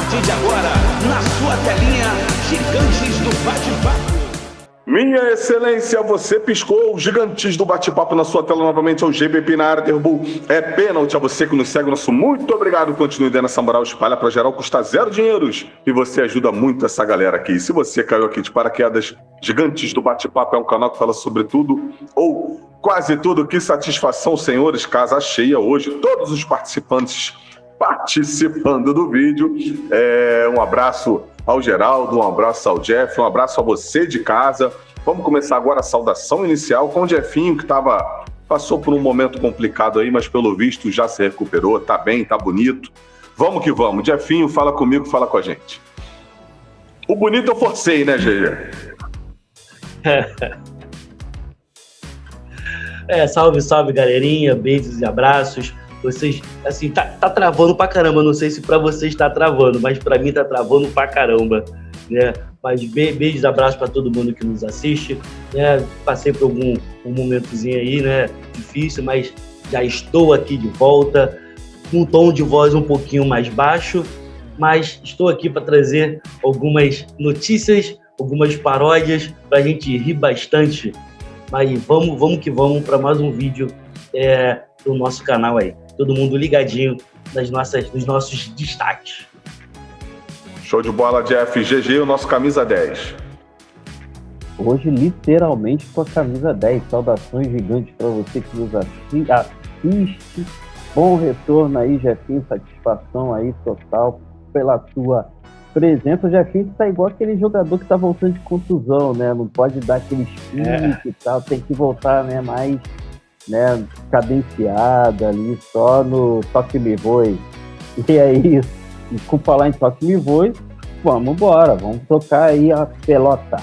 partir de agora, na sua telinha, Gigantes do Bate-Papo. Minha excelência, você piscou. Gigantes do Bate-Papo na sua tela novamente. É o GBP na área, derrubou. É pênalti a você que nos segue. Nosso muito obrigado. Continue dando essa moral, espalha pra geral. Custa 0 dinheiros. E você ajuda muito essa galera aqui. E se você caiu aqui de paraquedas, Gigantes do Bate-Papo é um canal que fala sobre tudo ou quase tudo. Que satisfação, senhores. Casa cheia hoje. Todos os participantes participando do vídeo. Um abraço ao Geraldo, um abraço ao Jeff, um abraço a você de casa. Vamos começar agora a saudação inicial com o Jeffinho, que passou por um momento complicado aí, mas pelo visto já se recuperou, tá bem, tá bonito. Vamos que vamos. Jeffinho, fala comigo, fala com a gente. O bonito eu forcei, né, GG? Salve, salve, galerinha, beijos e abraços. Vocês, assim, tá travando pra caramba, não sei se pra vocês tá travando, mas pra mim tá travando pra caramba, né? Mas beijos, abraços pra todo mundo que nos assiste, né? Passei por um momentozinho aí, né? Difícil, mas já estou aqui de volta, com um tom de voz um pouquinho mais baixo, mas estou aqui para trazer algumas notícias, algumas paródias pra gente rir bastante. Mas vamos que vamos para mais um vídeo do nosso canal aí. Todo mundo ligadinho nos nossos destaques. Show de bola, Jeff. GG, o nosso camisa 10. Hoje, literalmente, com a camisa 10. Saudações gigantes para você que nos assiste. Bom retorno aí, Jeffinho. Satisfação aí total pela sua presença. O Jeffinho tá igual aquele jogador que tá voltando de contusão, né? Não pode dar aquele espírito e tal. Tem que voltar, né, mais... né, cadenciada ali, só no Toque Me Voe. E é isso. E com falar em Toque Me Voe, vamos embora, vamos tocar aí a pelota.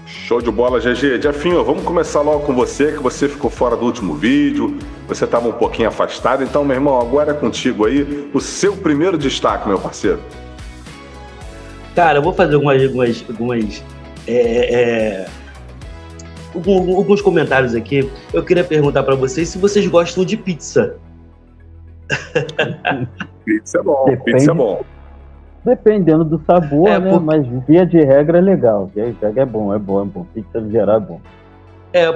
Show de bola, GG. Jeffinho, vamos começar logo com você, que você ficou fora do último vídeo, você estava um pouquinho afastado, então, meu irmão, agora é contigo aí, o seu primeiro destaque, meu parceiro. Cara, eu vou fazer alguns comentários aqui. Eu queria perguntar para vocês se vocês gostam de pizza. Pizza é bom, pizza é bom. Dependendo do sabor, né? Mas via de regra é legal. Via de regra é bom. Pizza no geral é bom.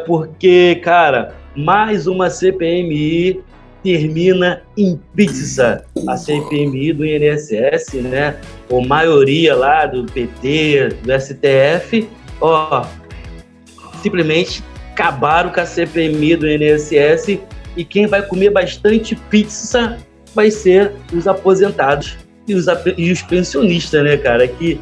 Porque, cara, mais uma CPMI termina em pizza. A CPMI do INSS, né? Ou maioria lá do PT, do STF, simplesmente acabaram com a CPMI do INSS e quem vai comer bastante pizza vai ser os aposentados e os pensionistas, né, cara? Que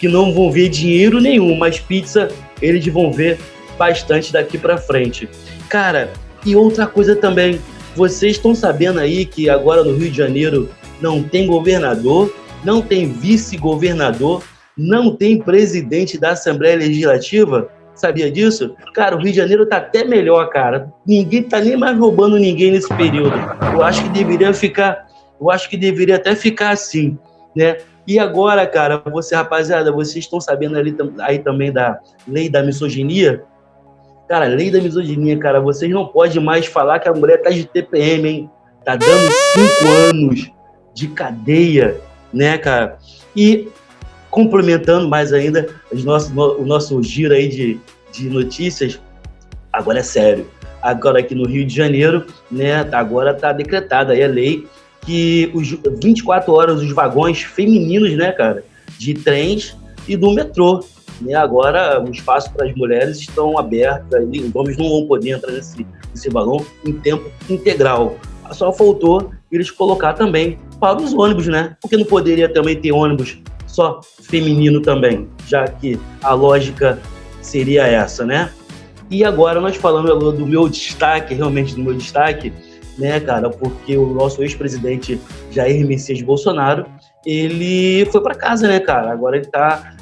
não vão ver dinheiro nenhum, mas pizza eles vão ver bastante daqui pra frente. Cara, e outra coisa também, vocês estão sabendo aí que agora no Rio de Janeiro não tem governador, não tem vice-governador, não tem presidente da Assembleia Legislativa? Sabia disso? Cara, o Rio de Janeiro tá até melhor, cara. Ninguém tá nem mais roubando ninguém nesse período. Eu acho que deveria até ficar assim, né? E agora, cara, rapaziada, vocês estão sabendo aí também da lei da misoginia? Cara, lei da misoginia, cara, vocês não podem mais falar que a mulher tá de TPM, hein? Tá dando 5 anos de cadeia, né, cara? E complementando mais ainda o nosso giro aí de notícias, agora é sério. Agora aqui no Rio de Janeiro, né, agora está decretada aí a lei que os 24 horas os vagões femininos, né, cara, de trens e do metrô, né, agora o espaço para as mulheres estão abertos, os homens não vão poder entrar nesse vagão em tempo integral. Só faltou eles colocar também para os ônibus, né? Porque não poderia também ter ônibus só feminino também, já que a lógica seria essa, né? E agora nós falando do meu destaque, né, cara, porque o nosso ex-presidente Jair Messias Bolsonaro, ele foi para casa, né, cara? Agora ele está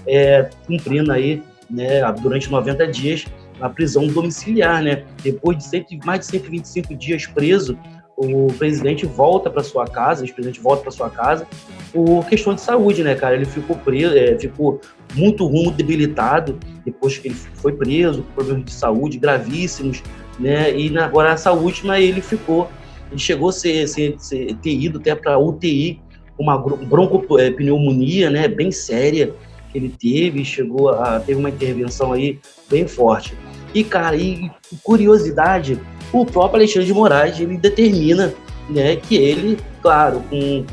cumprindo aí, né, durante 90 dias a prisão domiciliar, né? Depois de mais de 125 dias preso, o presidente volta para sua casa, o ex-presidente volta para sua casa por questão de saúde, né, cara? Ele ficou preso, ficou muito ruim, debilitado, depois que ele foi preso, com problemas de saúde gravíssimos, né? E agora essa última ele chegou a ter ido até para UTI uma broncopneumonia, né, bem séria que ele teve, teve uma intervenção aí bem forte. E, cara, curiosidade, o próprio Alexandre de Moraes, ele determina, né, que ele, claro, com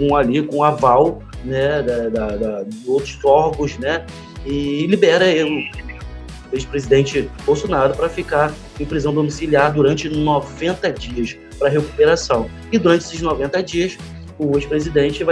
o aval, né, de outros órgãos, né, e libera o ex-presidente Bolsonaro para ficar em prisão domiciliar durante 90 dias para recuperação. E durante esses 90 dias, o ex-presidente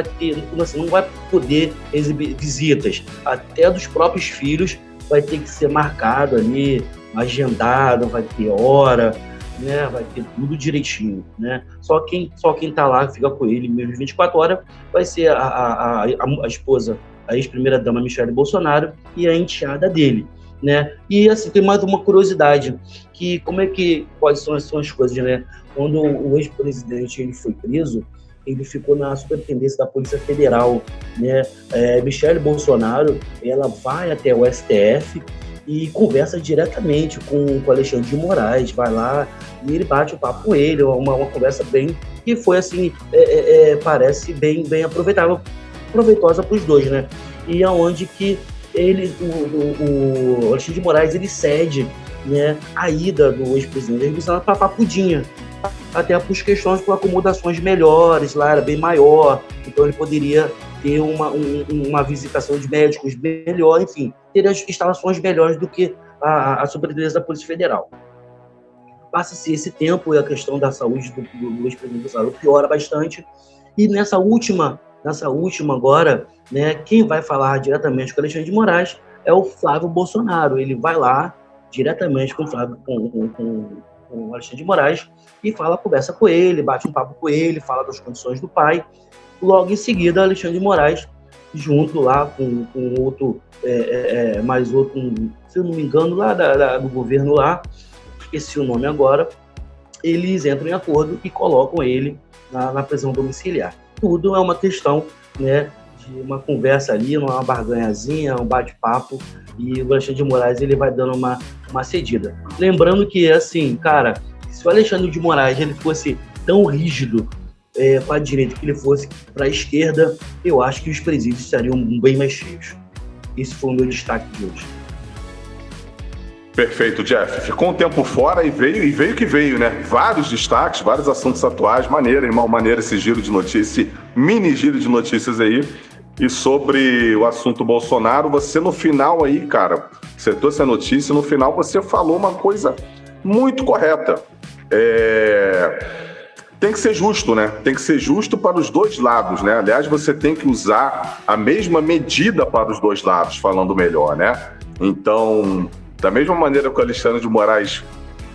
não vai poder exibir visitas, até dos próprios filhos vai ter que ser marcado ali, agendado, vai ter hora, né, vai ter tudo direitinho, né? Só quem tá lá, fica com ele mesmo 24 horas, vai ser a esposa, a ex-primeira-dama Michele Bolsonaro e a enteada dele, né? E assim, tem mais uma curiosidade, que quais são as coisas, né? Quando o ex-presidente ele foi preso, ele ficou na superintendência da Polícia Federal, né? Michele Bolsonaro, ela vai até o STF e conversa diretamente com Alexandre de Moraes, vai lá e ele bate o papo com ele, uma conversa bem, que foi assim, parece bem proveitosa para os dois, né? E aonde que o Alexandre de Moraes, ele cede, né, a ida do ex-presidente para Papudinha, até por questões com acomodações melhores, lá era bem maior, então ele poderia ter uma visitação de médicos melhor, enfim, ter as instalações melhores do que a superintendência da Polícia Federal. Passa-se esse tempo e a questão da saúde do ex-presidente Bolsonaro piora bastante, e nessa última agora, né, quem vai falar diretamente com o Alexandre de Moraes é o Flávio Bolsonaro. Ele vai lá diretamente com o Alexandre de Moraes e conversa com ele, bate um papo com ele, fala das condições do pai. Logo em seguida, Alexandre de Moraes, junto lá com outro, mais outro, se eu não me engano, lá do governo lá, esqueci o nome agora, eles entram em acordo e colocam ele na prisão domiciliar. Tudo é uma questão, né, de uma conversa ali, uma barganhazinha, um bate-papo, e o Alexandre de Moraes ele vai dando uma cedida. Lembrando que, assim, cara, se o Alexandre de Moraes ele fosse tão rígido com a direita que ele fosse para a esquerda, eu acho que os presídios estariam bem mais cheios. Esse foi o meu destaque de hoje. Perfeito, Jeff. Ficou um tempo fora e veio que veio, né? Vários destaques, vários assuntos atuais. Maneiro, irmão, maneiro esse giro de notícias, esse mini giro de notícias aí. E sobre o assunto Bolsonaro, você no final aí, cara, você trouxe a notícia, no final você falou uma coisa muito correta. Tem que ser justo, né? Tem que ser justo para os dois lados, né? Aliás, você tem que usar a mesma medida para os dois lados, falando melhor, né? Então, da mesma maneira que o Alexandre de Moraes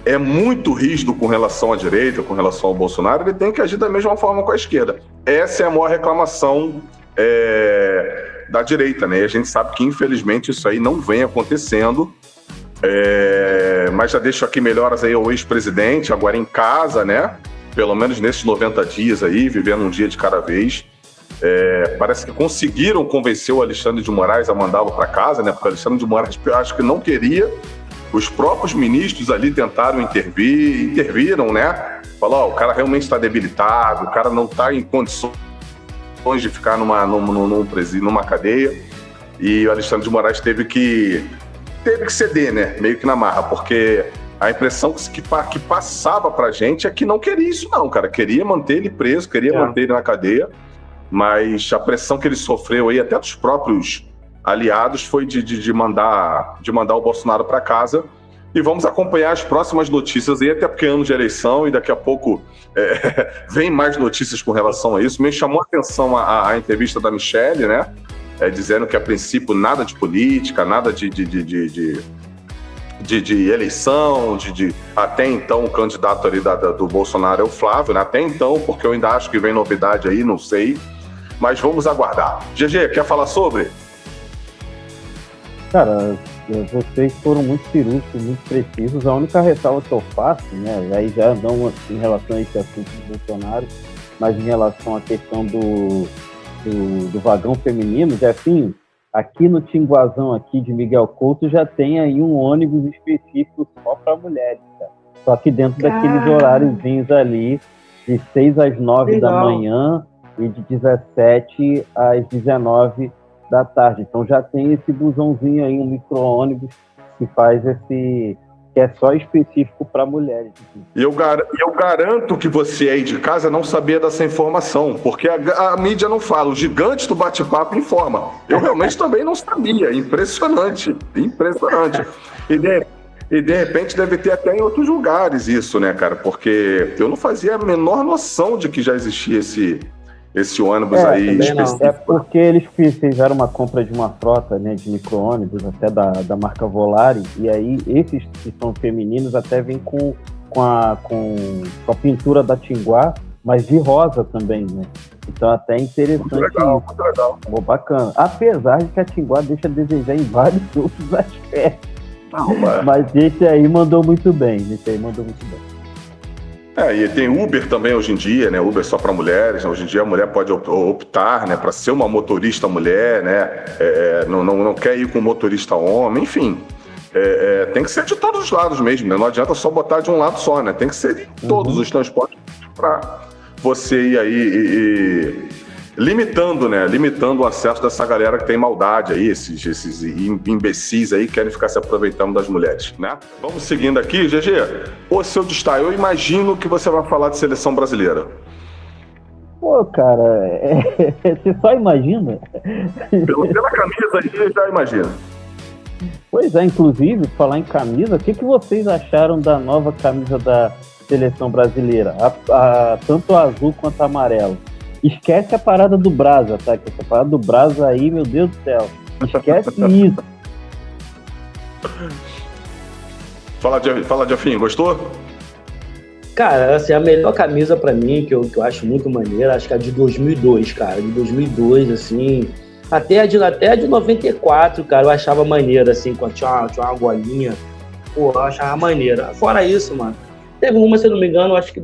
é muito rígido com relação à direita, com relação ao Bolsonaro, ele tem que agir da mesma forma com a esquerda. Essa é a maior reclamação da direita, né? E a gente sabe que, infelizmente, isso aí não vem acontecendo. Mas já deixo aqui melhoras aí ao ex-presidente, agora em casa, né? Pelo menos nesses 90 dias aí, vivendo um dia de cada vez. Parece que conseguiram convencer o Alexandre de Moraes a mandá-lo para casa, né? Porque o Alexandre de Moraes, eu acho que não queria. Os próprios ministros ali tentaram interviram, né? Falaram, o cara realmente está debilitado, o cara não está em condições de ficar numa cadeia. E o Alexandre de Moraes teve que ceder, né? Meio que na marra, porque a impressão que passava pra gente é que não queria isso não, cara. Queria manter ele preso, queria manter ele na cadeia, mas a pressão que ele sofreu aí, até dos próprios aliados, foi de mandar o Bolsonaro para casa. E vamos acompanhar as próximas notícias aí, até porque é ano de eleição e daqui a pouco vem mais notícias com relação a isso. Me chamou a atenção a entrevista da Michele, né? Dizendo que a princípio nada de política, nada de eleição, até então o candidato ali do Bolsonaro é o Flávio, né? Até então, porque eu ainda acho que vem novidade aí, não sei, mas vamos aguardar. GG, quer falar sobre? Cara, vocês foram muito cirúrgicos, muito precisos. A única ressalva que eu faço, né, aí já não em relação a esse assunto do Bolsonaro, mas em relação à questão do vagão feminino, já assim, aqui no Tinguazão aqui de Miguel Couto já tem aí um ônibus específico só para mulheres, cara. Só que dentro daqueles horáriozinhos ali, de 6 às 9 da manhã, e de 17 às 19 da tarde. Então já tem esse busãozinho aí, um micro-ônibus que faz esse... que é só específico para mulheres. E eu garanto que você aí de casa não sabia dessa informação, porque a mídia não fala, o gigante do bate-papo informa. Eu realmente também não sabia, impressionante. E de repente deve ter até em outros lugares isso, né, cara? Porque eu não fazia a menor noção de que já existia esse ônibus aí específico. É porque eles fizeram uma compra de uma frota, né, de micro-ônibus, até da marca Volare, e aí esses que são femininos até vêm com a pintura da Tinguá, mas de rosa também, né? Então até é interessante. Muito legal. Pô, bacana. Apesar de que a Tinguá deixa a desejar em vários outros aspectos. Mas esse aí mandou muito bem. E tem Uber também hoje em dia, né? Uber só para mulheres. Hoje em dia a mulher pode optar, né, para ser uma motorista mulher, né? Não quer ir com motorista homem, enfim. Tem que ser de todos os lados mesmo, né? Não adianta só botar de um lado só, né? Tem que ser de todos os transportes para você ir aí limitando o acesso dessa galera que tem maldade aí, esses imbecis aí que querem ficar se aproveitando das mulheres, né? Vamos seguindo aqui, GG. O seu destaque, eu imagino que você vai falar de seleção brasileira. Pô, cara, você só imagina? Pela camisa aí, você já imagina. Pois é, inclusive, falar em camisa, o que vocês acharam da nova camisa da seleção brasileira? Tanto a azul quanto a amarela. Esquece a parada do Brasa, tá? Que essa parada do Brasa aí, meu Deus do céu. Esquece isso. Fala, Jefinho, gostou? Cara, assim, a melhor camisa pra mim, que eu acho muito maneira, acho que é a de 2002, cara. De 2002, assim... Até a de 94, cara, eu achava maneira, assim, tinha uma golinha. Pô, eu achava maneira. Fora isso, mano, teve uma, se eu não me engano, acho que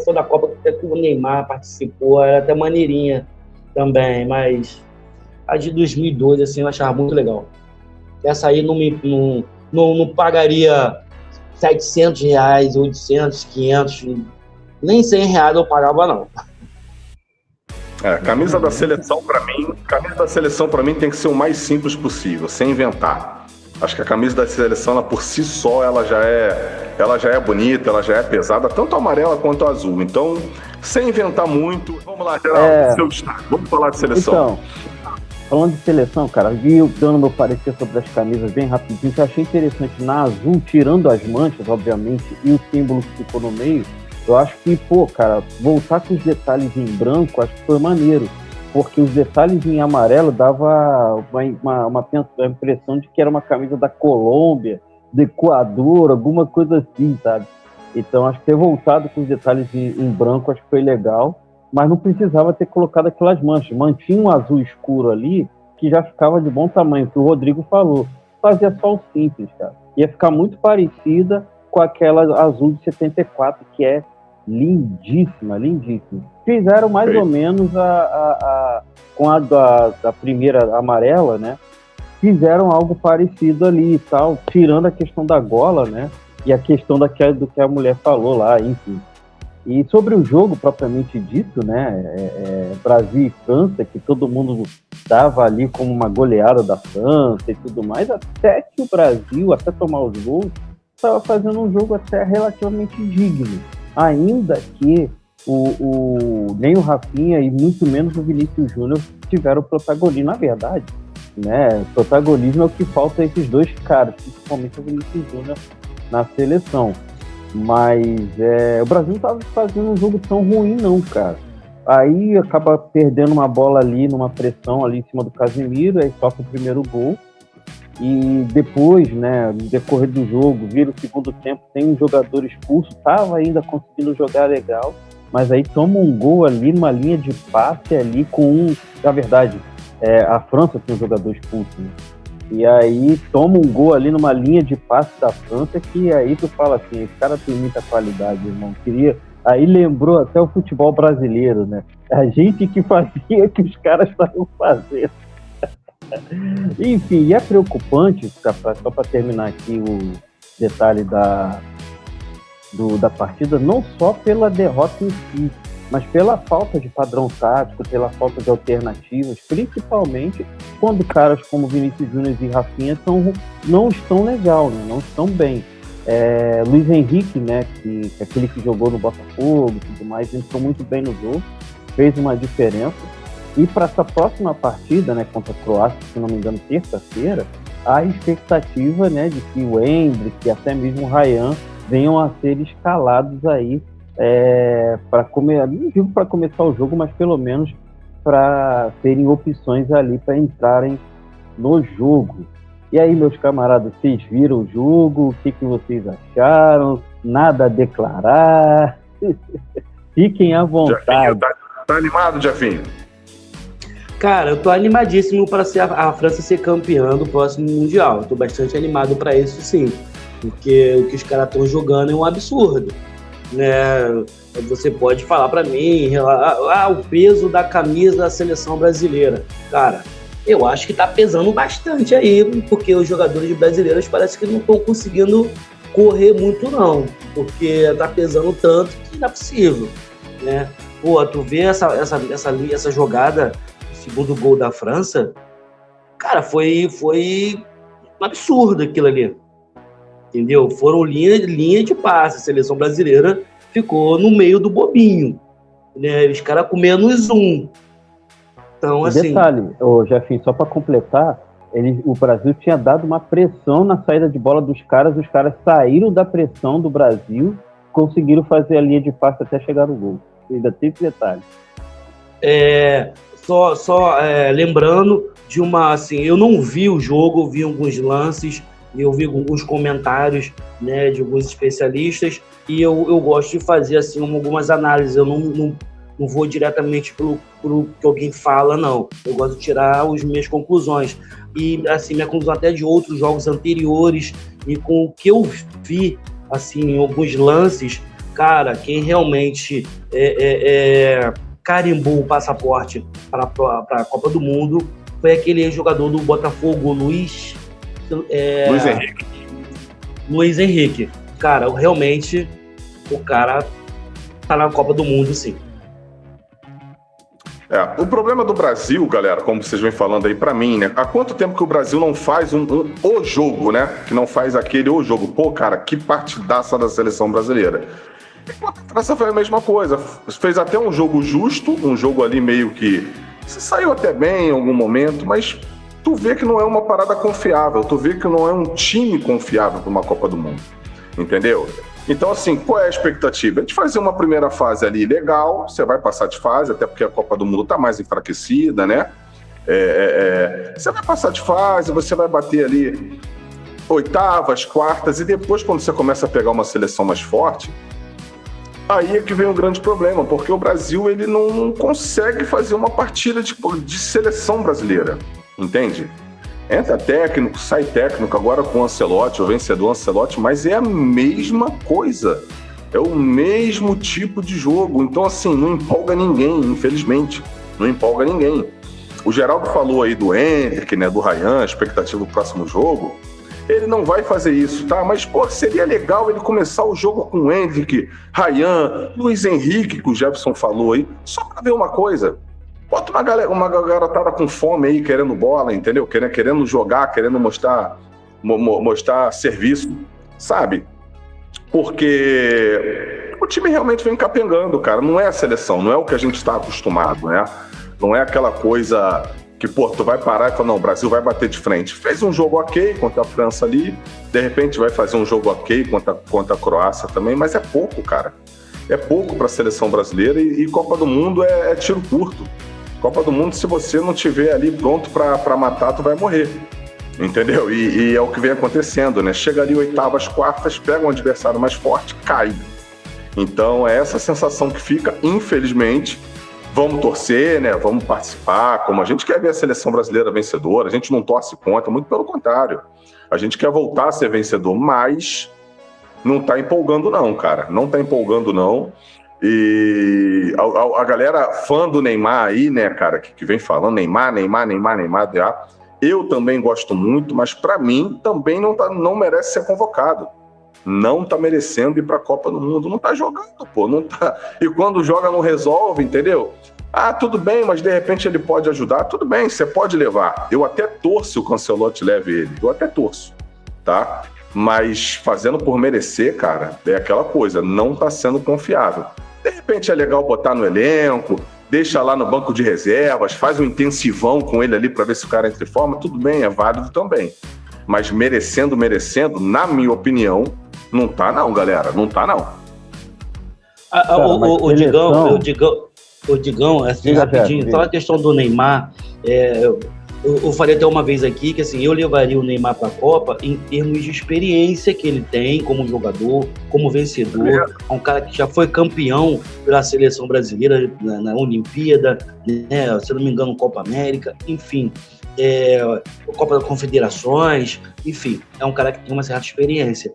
foi da Copa que o Neymar participou, era até maneirinha também, mas a de 2002, assim, eu achava muito legal. Essa aí não pagaria R$700, 800, 500, nem R$100 eu pagava, não. Camisa da seleção para mim tem que ser o mais simples possível, sem inventar. Acho que a camisa da seleção, ela por si só, ela já é bonita, ela já é pesada, tanto a amarela quanto a azul. Então, sem inventar muito, vamos lá, Geraldo, seu destaque. Vamos falar de seleção. Então, falando de seleção, cara, dando meu parecer sobre as camisas bem rapidinho, que eu achei interessante na azul, tirando as manchas, obviamente, e o símbolo que ficou no meio, eu acho que, cara, voltar com os detalhes em branco, acho que foi maneiro. Porque os detalhes em amarelo dava uma impressão de que era uma camisa da Colômbia, do Equador, alguma coisa assim, sabe? Então, acho que ter voltado com os detalhes em branco, acho que foi legal, mas não precisava ter colocado aquelas manchas. Mantinha um azul escuro ali, que já ficava de bom tamanho, que o Rodrigo falou. Fazia só o simples, cara. Ia ficar muito parecida com aquela azul de 74, que é lindíssima. Fizeram mais ou menos com a da primeira amarela, né? Fizeram algo parecido ali e tal, tirando a questão da gola, né? E a questão do que a mulher falou lá, enfim. E sobre o jogo propriamente dito, né? Brasil e França, que todo mundo dava ali como uma goleada da França e tudo mais, até que o Brasil, até tomar os gols, estava fazendo um jogo até relativamente digno. Ainda que nem o Rafinha e muito menos o Vinícius Júnior tiveram protagonismo, na verdade, né? Protagonismo é o que falta a esses dois caras, principalmente o Vinícius Júnior na seleção. Mas o Brasil não estava fazendo um jogo tão ruim, não, cara. Aí acaba perdendo uma bola ali, numa pressão ali em cima do Casemiro, aí sofre o primeiro gol. E depois, né, no decorrer do jogo, vira o segundo tempo, tem um jogador expulso, estava ainda conseguindo jogar legal, mas aí toma um gol ali, numa linha de passe ali na verdade, a França tem um jogador expulso, né? E aí toma um gol ali numa linha de passe da França, que aí tu fala assim, esse cara tem muita qualidade, irmão. Aí lembrou até o futebol brasileiro, né? A gente que fazia o que os caras estavam fazendo. Enfim, e é preocupante, só para terminar aqui o detalhe da partida, não só pela derrota em si, mas pela falta de padrão tático, pela falta de alternativas, principalmente quando caras como Vinícius Júnior e Rafinha não estão legal, né? Não estão bem. Luiz Henrique, né, que é aquele que jogou no Botafogo e tudo mais, entrou muito bem no jogo, fez uma diferença. E para essa próxima partida, né, contra a Croácia, se não me engano, terça-feira, há expectativa, né, de que o Endrick e até mesmo o Ryan venham a ser escalados aí não digo para começar o jogo, mas pelo menos para terem opções ali para entrarem no jogo. E aí, meus camaradas, vocês viram o jogo? O que vocês acharam? Nada a declarar? Fiquem à vontade. Tá animado, Jefinho? Cara, eu tô animadíssimo para a França ser campeã do próximo Mundial. Eu tô bastante animado para isso, sim. Porque o que os caras estão jogando é um absurdo, né? Você pode falar para mim o peso da camisa da seleção brasileira. Cara, eu acho que tá pesando bastante aí, porque os jogadores brasileiros parece que não estão conseguindo correr muito, não. Porque tá pesando tanto que não é possível, né? Pô, tu vê essa jogada, o segundo gol da França, cara, foi um absurdo aquilo ali. Entendeu? Foram linha de passe. A seleção brasileira ficou no meio do bobinho, né? Os caras com -1. Então, assim... Detalhe, Jefinho, só para completar, o Brasil tinha dado uma pressão na saída de bola dos caras, os caras saíram da pressão do Brasil, conseguiram fazer a linha de passe até chegar no gol. Ainda tem esse detalhe. Lembrando de assim, eu não vi o jogo, eu vi alguns lances, e eu vi alguns comentários, né, de alguns especialistas, e eu gosto de fazer assim, algumas análises. Eu não vou diretamente pro que alguém fala, não. Eu gosto de tirar as minhas conclusões. E, assim, minha conclusão até de outros jogos anteriores, e com o que eu vi, assim, em alguns lances, cara, quem realmente carimbou o passaporte para a Copa do Mundo foi aquele jogador do Botafogo, Luiz Henrique. Cara, realmente, o cara tá na Copa do Mundo, sim. O problema do Brasil, galera, como vocês vêm falando aí pra mim, né? Há quanto tempo que o Brasil não faz o jogo, né? Que não faz o jogo. Pô, cara, que partidaça da seleção brasileira. Enquanto a França foi a mesma coisa. Fez até um jogo justo, um jogo ali meio que... Se saiu até bem em algum momento, mas tu vê que não é uma parada confiável. Tu vê que não é um time confiável para uma Copa do Mundo. Entendeu? Então, assim, qual é a expectativa? A gente fazer uma primeira fase ali legal, você vai passar de fase, até porque a Copa do Mundo tá mais enfraquecida, né? Você vai passar de fase, você vai bater ali oitavas, quartas, e depois, quando você começa a pegar uma seleção mais forte, aí é que vem um grande problema, porque o Brasil ele não consegue fazer uma partida de seleção brasileira, entende? Entra técnico, sai técnico, agora com o Ancelotti, o vencedor Ancelotti, mas é a mesma coisa, é o mesmo tipo de jogo. Então, assim, não empolga ninguém, infelizmente, não empolga ninguém. O Geraldo falou aí do Endrick, né, do Ryan, expectativa do próximo jogo. Ele não vai fazer isso, tá? Mas, pô, seria legal ele começar o jogo com o Endrick, Ryan, Luiz Henrique, que o Jefferson falou aí, só pra ver uma coisa. Bota uma garotada com fome aí, querendo bola, entendeu? Querendo jogar, querendo mostrar serviço, sabe? Porque o time realmente vem capengando, cara. Não é a seleção, não é o que a gente está acostumado, né? Não é aquela coisa que, pô, tu vai parar e falar, não, o Brasil vai bater de frente. Fez um jogo ok contra a França ali, de repente vai fazer um jogo ok contra a Croácia também, mas é pouco, cara. É pouco para a seleção brasileira e Copa do Mundo é tiro curto. Copa do Mundo, se você não tiver ali pronto para matar, tu vai morrer, entendeu? E é o que vem acontecendo, né? Chega ali oitavas, quartas, pega um adversário mais forte, cai. Então é essa sensação que fica, infelizmente. Vamos torcer, né? Vamos participar, como a gente quer ver a seleção brasileira vencedora, a gente não torce contra, muito pelo contrário. A gente quer voltar a ser vencedor, mas não tá empolgando não, cara. Não tá empolgando não. E a galera fã do Neymar aí, né, cara, que vem falando Neymar, eu também gosto muito, mas para mim também não merece ser convocado. Não tá merecendo ir pra Copa do Mundo, não tá jogando, pô, não tá. E quando joga não resolve, entendeu? Ah, tudo bem, mas de repente ele pode ajudar, tudo bem, você pode levar. Eu até torço que o Ancelotti leve ele, eu até torço, tá? Mas fazendo por merecer, cara, é aquela coisa, não tá sendo confiável. De repente é legal botar no elenco, deixa lá no banco de reservas, faz um intensivão com ele ali pra ver se o cara entra em forma, tudo bem, é válido também. Mas merecendo, na minha opinião, não tá não, galera, não tá não. O Digão, assim, rapidinho, só a questão do Neymar, eu falei até uma vez aqui que assim, eu levaria o Neymar para a Copa em termos de experiência que ele tem como jogador, como vencedor, um cara que já foi campeão pela seleção brasileira na Olimpíada, né, se não me engano, Copa América, enfim, Copa das Confederações, enfim, é um cara que tem uma certa experiência.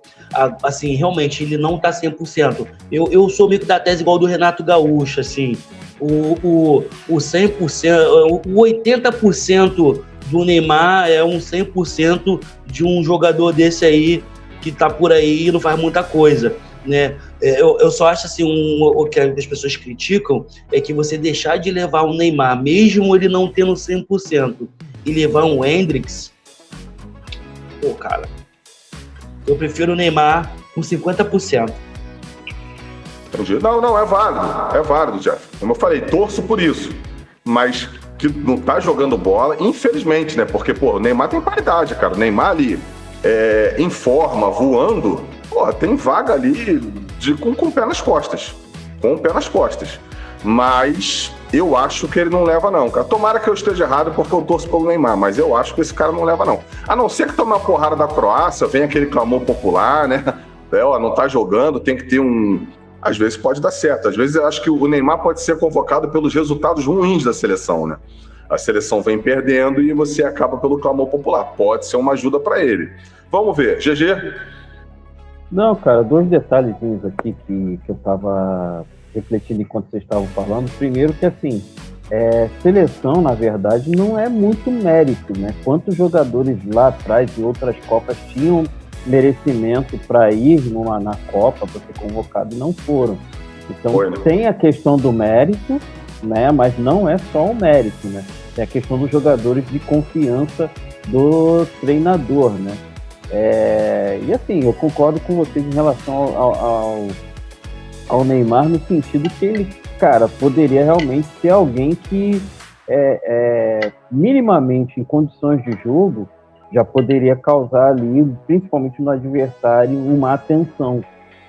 Assim, realmente, ele não tá 100%. Eu sou meio que da tese igual do Renato Gaúcho, assim, o 100%, o 80% do Neymar é um 100% de um jogador desse aí que tá por aí e não faz muita coisa, né? Eu só acho assim, o que as pessoas criticam é que você deixar de levar o Neymar, mesmo ele não tendo 100%, e levar um Hendrix, pô, cara, eu prefiro o Neymar com 50%. Entendi. Não, é válido, Jeff. Como eu falei, torço por isso, mas que não tá jogando bola, infelizmente, né? Porque, pô, o Neymar tem qualidade, cara. O Neymar ali, em forma, voando, pô, tem vaga ali com o pé nas costas. Com o pé nas costas. Mas eu acho que ele não leva, não, cara. Tomara que eu esteja errado, porque eu torço pelo Neymar, mas eu acho que esse cara não leva, não. A não ser que tome uma porrada da Croácia, vem aquele clamor popular, né? Não tá jogando, tem que ter um... Às vezes pode dar certo. Às vezes eu acho que o Neymar pode ser convocado pelos resultados ruins da seleção, né? A seleção vem perdendo e você acaba pelo clamor popular. Pode ser uma ajuda para ele. Vamos ver. GG? Não, cara, 2 detalhezinhos aqui que eu tava refletindo enquanto vocês estavam falando. Primeiro que, assim, seleção, na verdade, não é muito mérito, né? Quantos jogadores lá atrás de outras Copas tinham merecimento para ir na Copa, para ser convocado, e não foram. Então, tem a questão do mérito, né? Mas não é só o mérito, né? É a questão dos jogadores de confiança do treinador, né? E assim, eu concordo com vocês em relação ao Neymar, no sentido que ele, cara, poderia realmente ser alguém que minimamente em condições de jogo já poderia causar ali, principalmente no adversário, uma atenção,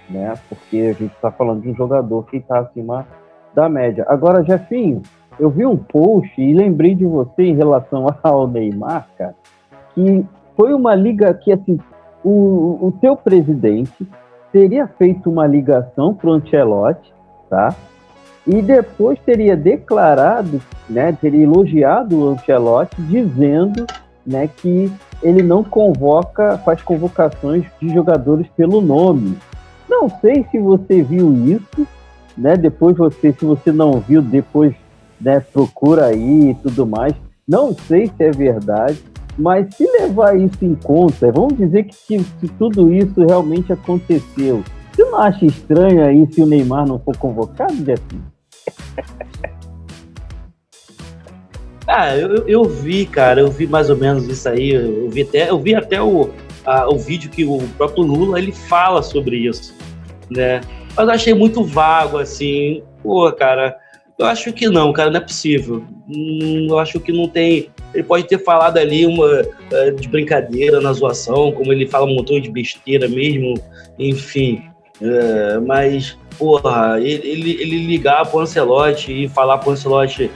né? Porque a gente está falando de um jogador que está acima da média. Agora, Jefinho, eu vi um post e lembrei de você em relação ao Neymar, cara, que foi uma liga que, assim, o teu presidente teria feito uma ligação para o Ancelotti, tá? E depois teria declarado, né, teria elogiado o Ancelotti, dizendo, né, que ele não faz convocações de jogadores pelo nome. Não sei se você viu isso, né? Depois se você não viu, depois, né, procura aí e tudo mais. Não sei se é verdade, mas se levar isso em conta, vamos dizer que se tudo isso realmente aconteceu, você não acha estranho aí se o Neymar não for convocado, Jefinho? Eu vi, cara, eu vi mais ou menos isso aí, eu vi até o vídeo que o próprio Lula, ele fala sobre isso, né? Mas eu achei muito vago, assim, pô, cara, eu acho que não, cara, não é possível, eu acho que não tem, ele pode ter falado ali de brincadeira na zoação, como ele fala um montão de besteira mesmo, enfim, mas, porra, ele ligar pro Ancelotti e falar pro Ancelotti,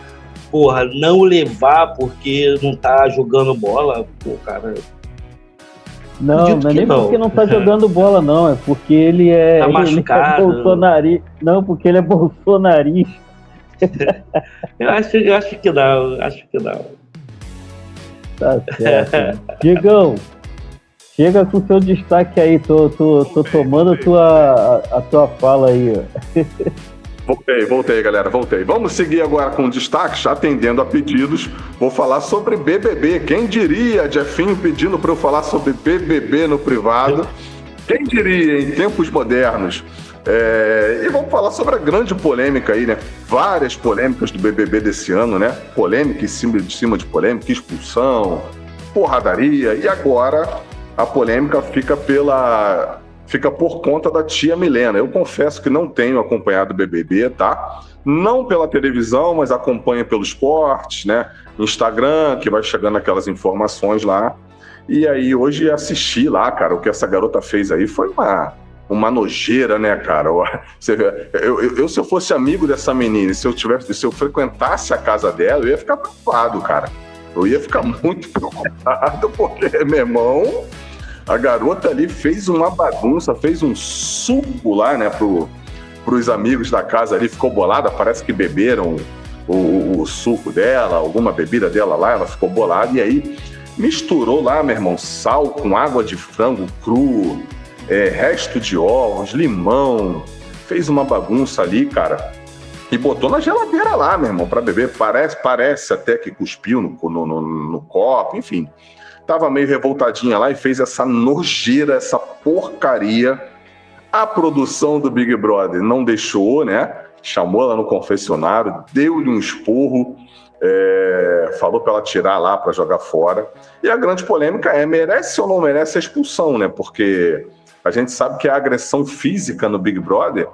porra, não levar porque não tá jogando bola, pô, cara. Não é nem porque não tá jogando bola, não. É porque ele tá machucado. Ele é bolsonarista. Não, porque ele é bolsonarista. eu acho que não. Tá certo. Diegão, chega com o seu destaque aí. Tô tomando a tua fala aí, ó. Voltei, galera, voltei. Vamos seguir agora com destaques, atendendo a pedidos. Vou falar sobre BBB. Quem diria, Jefinho, pedindo para eu falar sobre BBB no privado? Quem diria, em tempos modernos? E vamos falar sobre a grande polêmica aí, né? Várias polêmicas do BBB desse ano, né? Polêmica em cima de polêmica, expulsão, porradaria. E agora a polêmica fica por conta da tia Milena. Eu confesso que não tenho acompanhado o BBB, tá? Não pela televisão, mas acompanho pelos cortes, né? Instagram, que vai chegando aquelas informações lá. E aí hoje assisti lá, cara, o que essa garota fez aí foi uma nojeira, né, cara? Se eu fosse amigo dessa menina, se eu frequentasse a casa dela, eu ia ficar preocupado, cara. Eu ia ficar muito preocupado, porque, meu irmão, a garota ali fez uma bagunça, fez um suco lá, né, pros amigos da casa ali, ficou bolada, parece que beberam o suco dela, alguma bebida dela lá, ela ficou bolada, e aí misturou lá, meu irmão, sal com água de frango cru, resto de ovos, limão, fez uma bagunça ali, cara, e botou na geladeira lá, meu irmão, pra beber. Parece até que cuspiu no copo, enfim. Tava meio revoltadinha lá e fez essa nojeira, essa porcaria. A produção do Big Brother não deixou, né? Chamou ela no confessionário, deu-lhe um esporro, falou para ela tirar lá, para jogar fora. E a grande polêmica merece ou não merece a expulsão, né? Porque a gente sabe que a agressão física no Big Brother,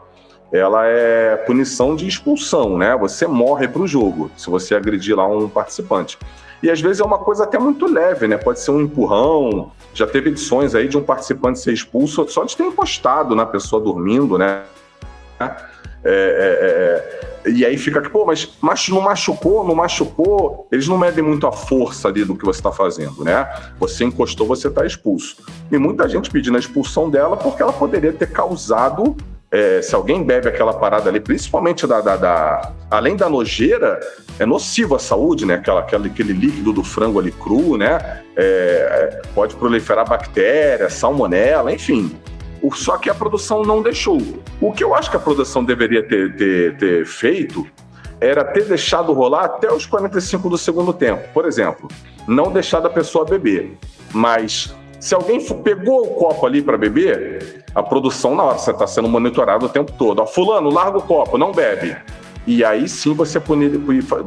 ela é punição de expulsão, né? Você morre pro jogo, se você agredir lá um participante. E às vezes é uma coisa até muito leve, né? Pode ser um empurrão. Já teve edições aí de um participante ser expulso só de ter encostado na pessoa dormindo, né? E aí fica que, pô, mas não machucou, eles não medem muito a força ali do que você está fazendo, né? Você encostou, você está expulso. E muita gente pedindo a expulsão dela porque ela poderia ter causado, se alguém bebe aquela parada ali, principalmente além da nojeira, é nocivo à saúde, né? Aquele líquido do frango ali cru, né? Pode proliferar bactéria, salmonela, enfim. Só que a produção não deixou. O que eu acho que a produção deveria ter feito era ter deixado rolar até os 45 do segundo tempo. Por exemplo, não deixar da pessoa beber. Mas se alguém pegou o copo ali para beber, a produção, na hora você está sendo monitorado o tempo todo. Fulano, larga o copo, não bebe. E aí sim você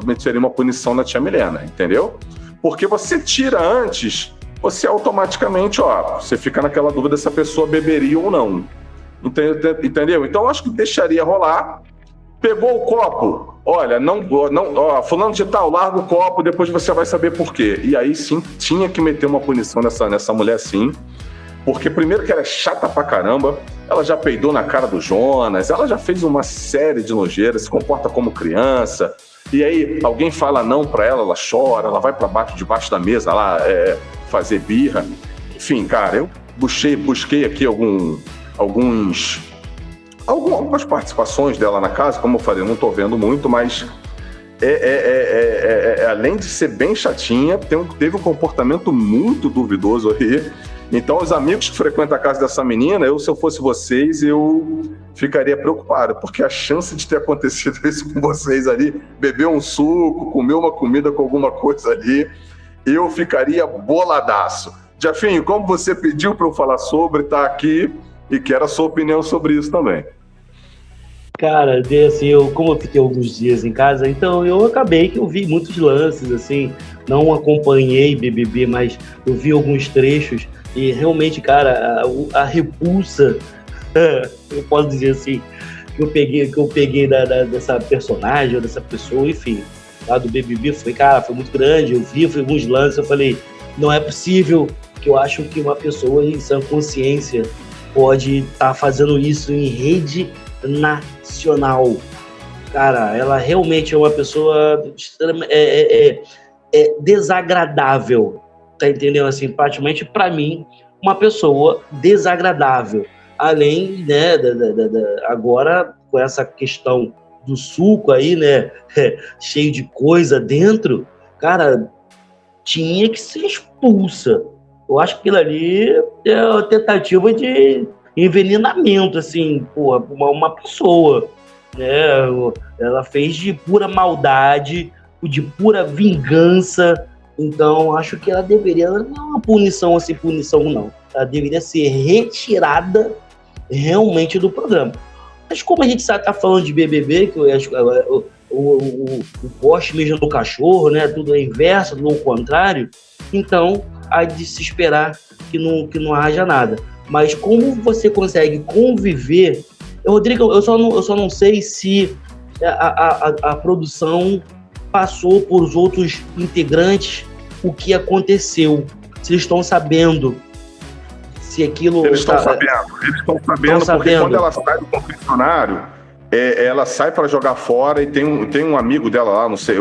meteria uma punição na tia Milena, entendeu? Porque você tira antes, você automaticamente, você fica naquela dúvida se a pessoa beberia ou não. Entendeu? Então, eu acho que deixaria rolar. Pegou o copo, olha, fulano de tal, larga o copo, depois você vai saber por quê. E aí sim, tinha que meter uma punição nessa mulher sim. Porque primeiro que ela é chata pra caramba, ela já peidou na cara do Jonas, ela já fez uma série de nojeiras, se comporta como criança. E aí alguém fala não pra ela, ela chora, ela vai pra debaixo da mesa lá fazer birra. Enfim, cara, eu busquei aqui algumas participações dela na casa, como eu falei, eu não tô vendo muito, mas além de ser bem chatinha, teve um comportamento muito duvidoso aí. Então, os amigos que frequentam a casa dessa menina, se eu fosse vocês, eu ficaria preocupado, porque a chance de ter acontecido isso com vocês ali, beber um suco, comer uma comida com alguma coisa ali, eu ficaria boladaço. Jefinho, como você pediu para eu falar sobre, tá aqui e quero a sua opinião sobre isso também. Cara, assim, como eu fiquei alguns dias em casa, então eu acabei que eu vi muitos lances, assim, não acompanhei BBB, mas eu vi alguns trechos e realmente, cara, a repulsa, eu posso dizer assim, que eu peguei dessa personagem ou dessa pessoa, enfim, lá do BBB, foi muito grande, eu vi alguns lances, eu falei, não é possível, que eu acho que uma pessoa em sã consciência pode estar fazendo isso em rede nacional. Cara, ela realmente é uma pessoa desagradável, tá entendendo? Assim, praticamente para mim, uma pessoa desagradável. Além, né, agora com essa questão do suco aí, né, cheio de coisa dentro, cara, tinha que ser expulsa. Eu acho que aquilo ali é uma tentativa de envenenamento, assim, porra, uma pessoa, né? Ela fez de pura maldade, de pura vingança. Então, acho que ela deveria, não é uma punição assim, não. ela deveria ser retirada realmente do programa. Mas como a gente está falando de BBB, que o poste mija no cachorro, né? Tudo é inverso, tudo ao contrário, então há de se esperar que não haja nada. Mas como você consegue conviver... Rodrigo, eu só não sei se a produção passou por os outros integrantes o que aconteceu. Se eles estão sabendo se aquilo... Eles estão sabendo porque quando ela sai do confessionário, ela sai para jogar fora e tem um amigo dela lá, não sei,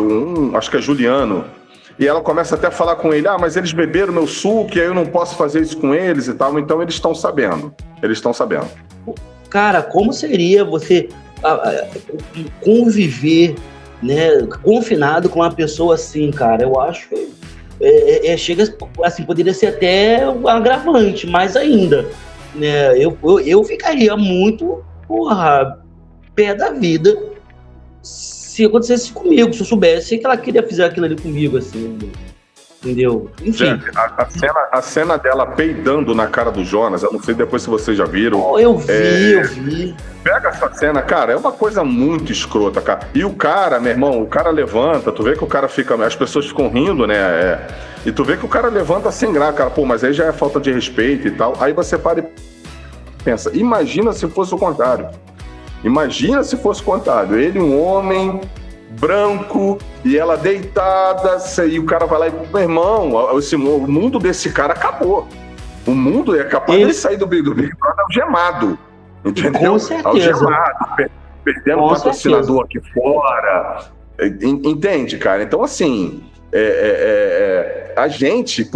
acho que é Juliano, e ela começa até a falar com ele, mas eles beberam meu suco e aí eu não posso fazer isso com eles e tal, então eles estão sabendo. Cara, como seria você conviver, né, confinado com uma pessoa assim, cara? Eu acho que chega, assim, poderia ser até um agravante, mais ainda, né? Eu ficaria muito, pé da vida se acontecesse comigo, se eu soubesse que ela queria fazer aquilo ali comigo, assim, entendeu? Enfim. A cena dela peidando na cara do Jonas, eu não sei depois se vocês já viram. Eu vi. Pega essa cena, cara, é uma coisa muito escrota, cara. E o cara, meu irmão, o cara levanta, tu vê que o cara fica... As pessoas ficam rindo, né? E tu vê que o cara levanta sem graça, cara. Pô, mas aí já é falta de respeito e tal. Aí você para e pensa, imagina se fosse o contrário. Ele, um homem branco, e ela deitada, e o cara vai lá e... Meu irmão, o mundo desse cara acabou. O mundo é capaz de sair do Big Brother algemado. Entendeu? Com certeza. Algemado, perdendo patrocinador aqui fora. Entende, cara? Então, assim, a gente,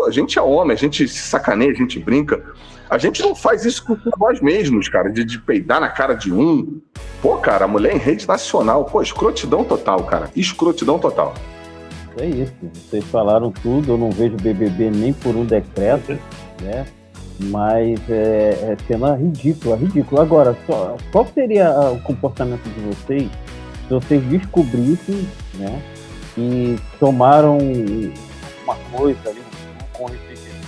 a gente é homem, a gente se sacaneia, a gente brinca. A gente não faz isso com nós mesmos, cara, de peidar na cara de um. Pô, cara, a mulher em rede nacional, escrotidão total, cara. Escrotidão total. É isso, vocês falaram tudo, eu não vejo BBB nem por um decreto, né? Mas é cena ridícula. Agora, qual seria o comportamento de vocês se vocês descobrissem, né, que tomaram uma coisa ali com refrigerante?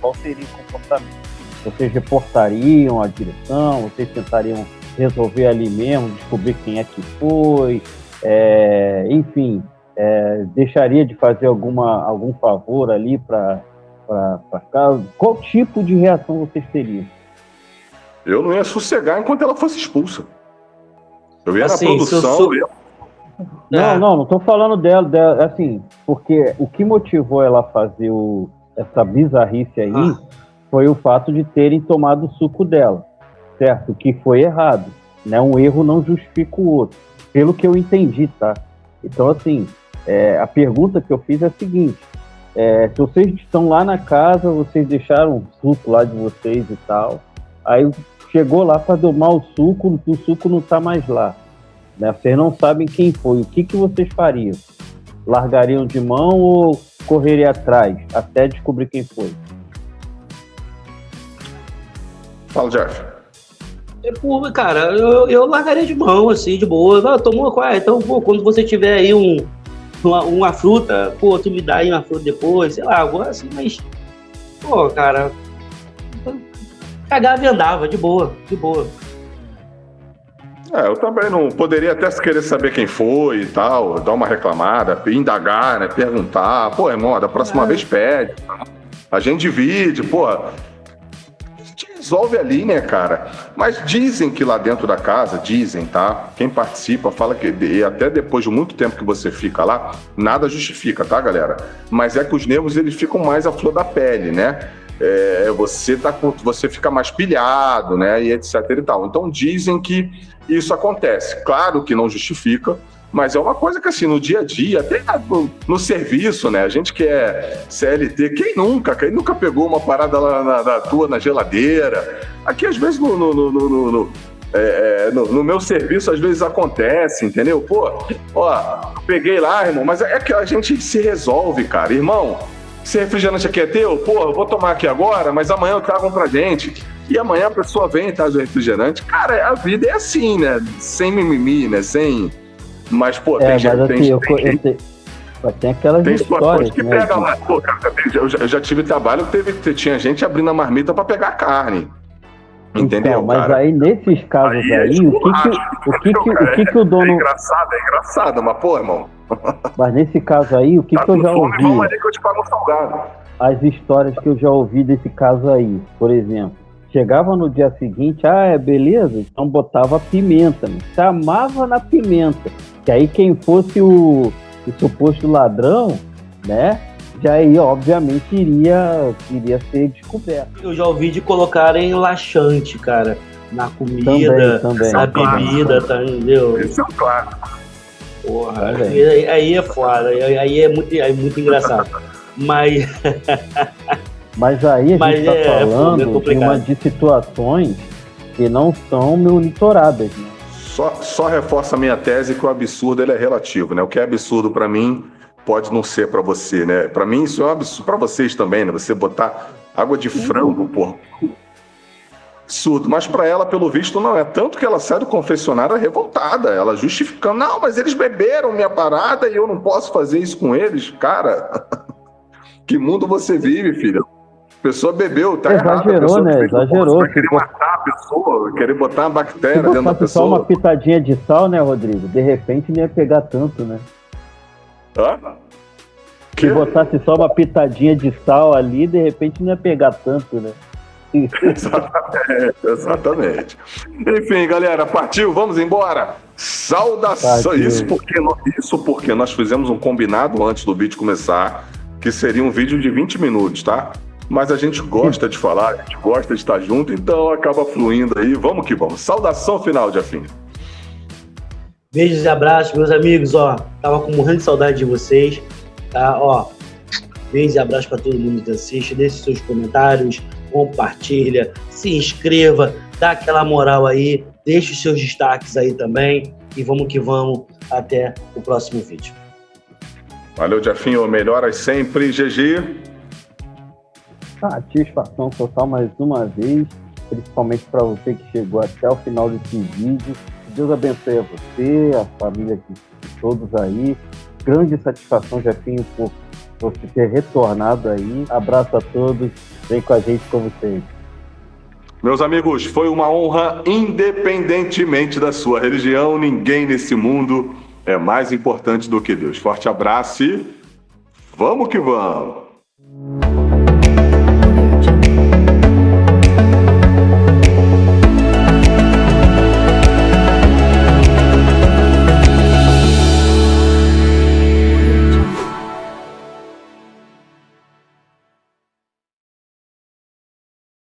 Qual seria o comportamento? Vocês reportariam a direção? Vocês tentariam resolver ali mesmo, descobrir quem é que foi? Enfim, deixaria de fazer algum favor ali para cá? Qual tipo de reação vocês teriam? Eu não ia sossegar enquanto ela fosse expulsa. Eu ia assim, na produção. Não estou falando dela, assim, porque o que motivou ela a fazer essa bizarrice aí foi o fato de terem tomado o suco dela, certo? O que foi errado, né? Um erro não justifica o outro, pelo que eu entendi, tá? Então, assim, a pergunta que eu fiz é a seguinte: se vocês estão lá na casa, vocês deixaram o suco lá de vocês e tal, aí chegou lá para tomar o suco não está mais lá, né? Vocês não sabem quem foi, o que vocês fariam? Largariam de mão ou correriam atrás até descobrir quem foi? Fala, Jeff. Cara, eu largaria de mão, assim, de boa. Tomou qual? Então, quando você tiver aí uma fruta, tu me dá aí uma fruta depois, sei lá, agora assim, mas, cara, cagava e andava, de boa. Eu também não poderia até querer saber quem foi e tal, dar uma reclamada, indagar, né, perguntar, irmão, da próxima vez pede, a gente divide, a gente resolve ali, né, cara? Mas dizem que lá dentro da casa, tá? Quem participa fala que, e até depois de muito tempo que você fica lá, nada justifica, tá, galera? Mas é que os nervos, eles ficam mais à flor da pele, né? Você fica mais pilhado, né, e etc e tal. Então dizem que isso acontece. Claro que não justifica, mas é uma coisa que, assim, no dia a dia, até no serviço, né, a gente que é CLT, quem nunca pegou uma parada lá da tua na geladeira? Aqui, às vezes, no meu serviço, às vezes acontece, entendeu? Peguei lá, irmão, mas é que a gente se resolve, cara. Irmão, esse refrigerante aqui é teu? Eu vou tomar aqui agora, mas amanhã eu trago um pra gente. E amanhã a pessoa vem e traz o refrigerante. Cara, a vida é assim, né? Sem mimimi, né? Sem... Mas, tem gente... Mas tem aquelas Tem situações histórias, que né? pega lá. Pô, cara, eu já tive trabalho que tinha gente abrindo a marmita pra pegar carne. Entendeu, Então, mas cara? aí nesses casos Aí é aí, o que o É dono. engraçado, mas pô, irmão. Mas nesse caso aí, o que Tá eu com já fome, vamos ouvi? ali que eu te pago um salgado. As histórias que eu já ouvi desse caso aí, por exemplo, chegava no dia seguinte, beleza? Então botava pimenta, né? Chamava na pimenta. Que aí quem fosse o suposto ladrão, né? Já aí, obviamente, iria ser descoberto. Eu já ouvi de colocarem laxante, cara, na comida, Também. na bebida, tá, entendeu? Esse é um clássico. Porra, Também. aí é foda, aí é muito engraçado. Mas Mas aí a gente está falando é complicado. de situações que não são monitoradas, né? Só reforça a minha tese que o absurdo ele é relativo, né? O que é absurdo pra mim pode não ser pra você, né? Pra mim isso é um absurdo, pra vocês também, né? Você botar água de frango, pô. Absurdo, mas pra ela, pelo visto, não é. Tanto que ela sai do confessionário revoltada, ela justificando, não, mas eles beberam minha parada e eu não posso fazer isso com eles. Cara, que mundo você vive, filha? A pessoa bebeu, tá errado. Exagerou, né? Exagerou. Vai querer matar a pessoa, querer botar uma bactéria dentro da botasse só pessoa. uma pitadinha de sal, né, Rodrigo? De repente não ia pegar tanto, né? Hã? Se botasse só uma pitadinha de sal ali, de repente não ia pegar tanto, né? Exatamente. Enfim, galera, partiu, vamos embora. Saudação. Partiu. Isso porque nós fizemos um combinado antes do vídeo começar, que seria um vídeo de 20 minutos, tá? Mas a gente gosta de falar, a gente gosta de estar junto, então acaba fluindo aí. Vamos que vamos. Saudação final, Jefinho. Beijos e abraços, meus amigos, ó. Tava com morrendo de saudade de vocês, tá? Ó, beijos e abraços para todo mundo que assiste. Deixe seus comentários, compartilha, se inscreva, dá aquela moral aí, deixe os seus destaques aí também e vamos que vamos até o próximo vídeo. Valeu, Jefinho. Melhoras sempre, GG. Satisfação total mais uma vez, principalmente para você que chegou até o final desse vídeo. Deus abençoe a você, a família de todos aí. Grande satisfação, Jefinho, por você ter retornado aí. Abraço a todos, vem com a gente como sempre. Meus amigos, foi uma honra, independentemente da sua religião, ninguém nesse mundo é mais importante do que Deus. Forte abraço e vamos que vamos!